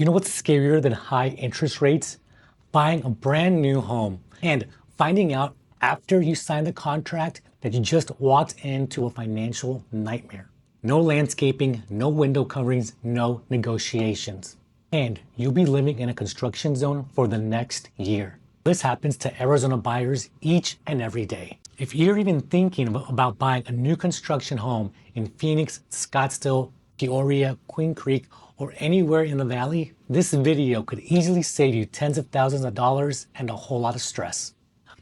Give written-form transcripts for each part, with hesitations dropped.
You know what's scarier than high interest rates? Buying a brand new home and finding out after you sign the contract that you just walked into a financial nightmare. No landscaping, no window coverings, no negotiations. And you'll be living in a construction zone for the next year. This happens to Arizona buyers each and every day. If you're even thinking about buying a new construction home in Phoenix, Scottsdale, Peoria, Queen Creek, or anywhere in the valley, this video could easily save you tens of thousands of dollars and a whole lot of stress.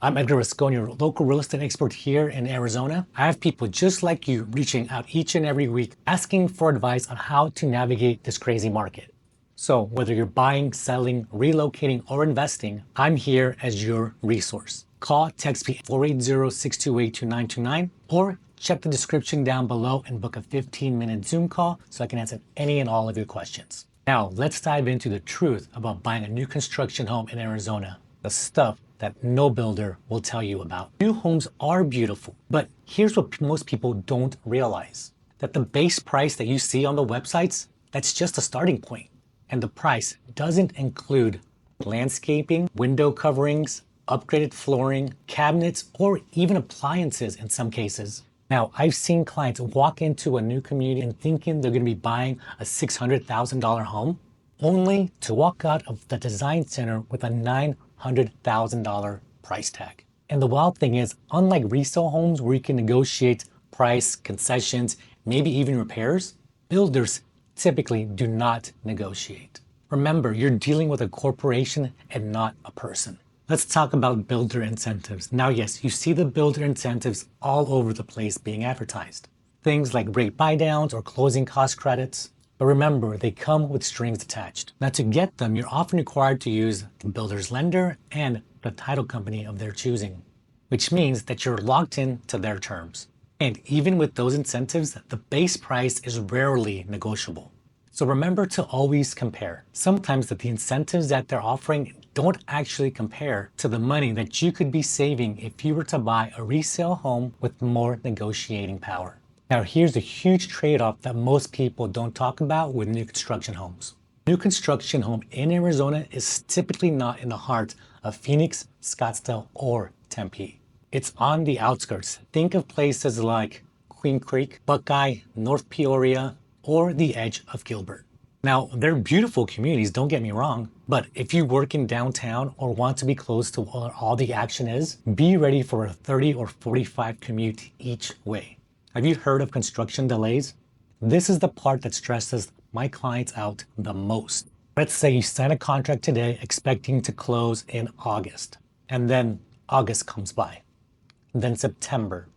I'm Edgar, Rascon, your local real estate expert here in Arizona. I have people just like you reaching out each and every week asking for advice on how to navigate this crazy market. So whether you're buying, selling, relocating, or investing, I'm here as your resource. Call, text me 480-628-2929, or check the description down below and book a 15-minute Zoom call so I can answer any and all of your questions. Now, let's dive into the truth about buying a new construction home in Arizona, the stuff that no builder will tell you about. New homes are beautiful, but here's what most people don't realize, that the base price that you see on the websites, that's just a starting point. And the price doesn't include landscaping, window coverings, upgraded flooring, cabinets, or even appliances in some cases. Now, I've seen clients walk into a new community and thinking they're going to be buying a $600,000 home, only to walk out of the design center with a $900,000 price tag. And the wild thing is, unlike resale homes where you can negotiate price, concessions, maybe even repairs, builders typically do not negotiate. Remember, you're dealing with a corporation and not a person. Let's talk about builder incentives. Now, yes, you see the builder incentives all over the place being advertised. Things like rate buydowns or closing cost credits. But remember, they come with strings attached. Now, to get them, you're often required to use the builder's lender and the title company of their choosing, which means that you're locked in to their terms. And even with those incentives, the base price is rarely negotiable. So remember to always compare. Sometimes the incentives that they're offering don't actually compare to the money that you could be saving if you were to buy a resale home with more negotiating power. Now, here's a huge trade-off that most people don't talk about with new construction homes. New construction home in Arizona is typically not in the heart of Phoenix, Scottsdale, or Tempe. It's on the outskirts. Think of places like Queen Creek, Buckeye, North Peoria, or the edge of Gilbert. Now, they're beautiful communities, don't get me wrong, but if you work in downtown or want to be close to where all the action is, be ready for a 30 or 45 commute each way. Have you heard of construction delays? This is the part that stresses my clients out the most. Let's say you sign a contract today expecting to close in August, and then August comes by, then September,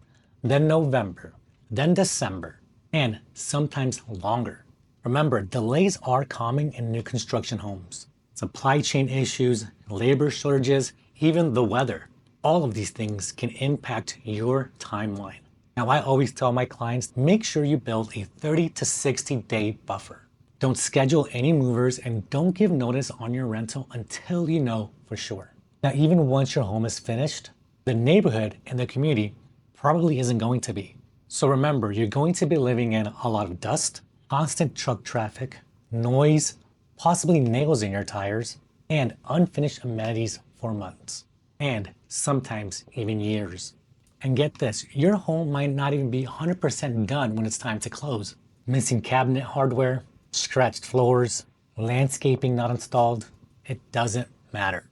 then November, then December, and sometimes longer. Remember, delays are common in new construction homes. Supply chain issues, labor shortages, even the weather. All of these things can impact your timeline. Now, I always tell my clients, make sure you build a 30 to 60 day buffer. Don't schedule any movers and don't give notice on your rental until you know for sure. Now, even once your home is finished, the neighborhood and the community probably isn't going to be. So remember, you're going to be living in a lot of dust, constant truck traffic, noise, possibly nails in your tires, and unfinished amenities for months, and sometimes even years. And get this, your home might not even be 100% done when it's time to close. Missing cabinet hardware, scratched floors, landscaping not installed, it doesn't matter.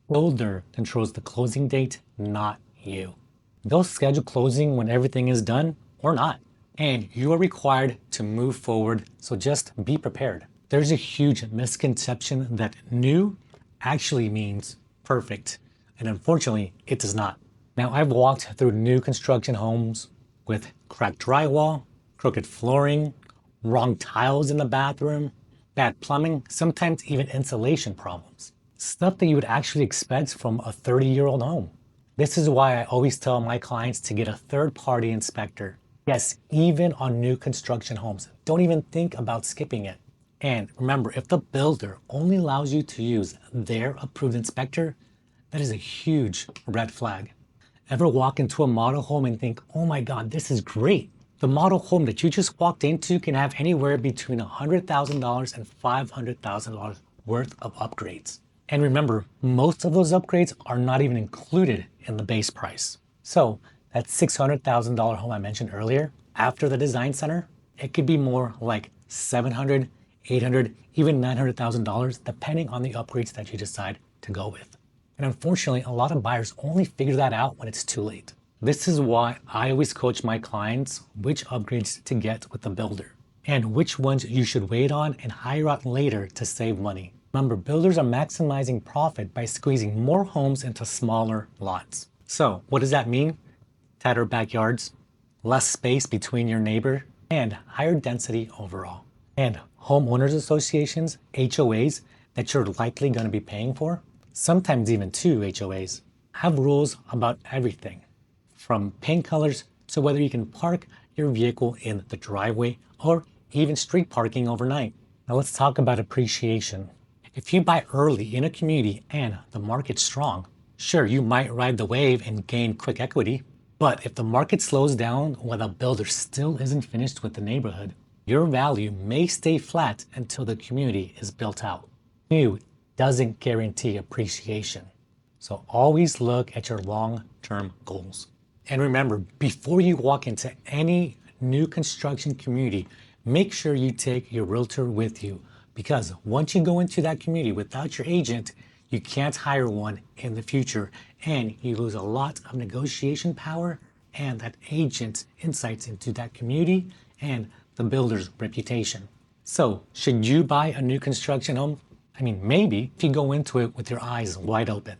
Builder controls the closing date, not you. They'll schedule closing when everything is done or not. And you are required to move forward, so just be prepared. There's a huge misconception that new actually means perfect, and unfortunately, it does not. Now, I've walked through new construction homes with cracked drywall, crooked flooring, wrong tiles in the bathroom, bad plumbing, sometimes even insulation problems. Stuff that you would actually expect from a 30-year-old home. This is why I always tell my clients to get a third-party inspector. Yes, even on new construction homes. Don't even think about skipping it. And remember, if the builder only allows you to use their approved inspector, that is a huge red flag. Ever walk into a model home and think, oh my God, this is great. The model home that you just walked into can have anywhere between $100,000 and $500,000 worth of upgrades. And remember, most of those upgrades are not even included in the base price. So that $600,000 home I mentioned earlier, after the design center, it could be more like $700,000, $800,000, even $900,000, depending on the upgrades that you decide to go with. And unfortunately, a lot of buyers only figure that out when it's too late. This is why I always coach my clients which upgrades to get with the builder and which ones you should wait on and hire out later to save money. Remember, builders are maximizing profit by squeezing more homes into smaller lots. So what does that mean? Tighter backyards, less space between your neighbor, and higher density overall. And homeowners associations, HOAs, that you're likely going to be paying for, sometimes even two HOAs, have rules about everything, from paint colors to whether you can park your vehicle in the driveway or even street parking overnight. Now let's talk about appreciation. If you buy early in a community and the market's strong, sure, you might ride the wave and gain quick equity. But if the market slows down while the builder still isn't finished with the neighborhood, your value may stay flat until the community is built out. New doesn't guarantee appreciation. So always look at your long-term goals. And remember, before you walk into any new construction community, make sure you take your realtor with you, because once you go into that community without your agent, you can't hire one in the future, and you lose a lot of negotiation power and that agent's insights into that community and the builder's reputation. So should you buy a new construction home? I mean, maybe if you go into it with your eyes wide open.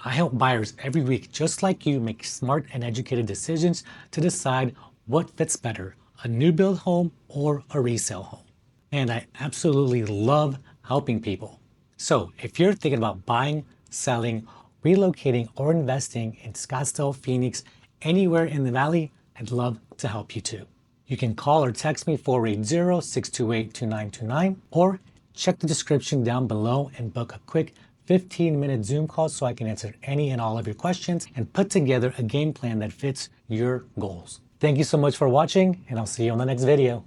I help buyers every week just like you make smart and educated decisions to decide what fits better, a new build home or a resale home. And I absolutely love helping people. So if you're thinking about buying, selling, relocating, or investing in Scottsdale, Phoenix, anywhere in the Valley, I'd love to help you too. You can call or text me 480-628-2929 or check the description down below and book a quick 15-minute Zoom call so I can answer any and all of your questions and put together a game plan that fits your goals. Thank you so much for watching, and I'll see you on the next video.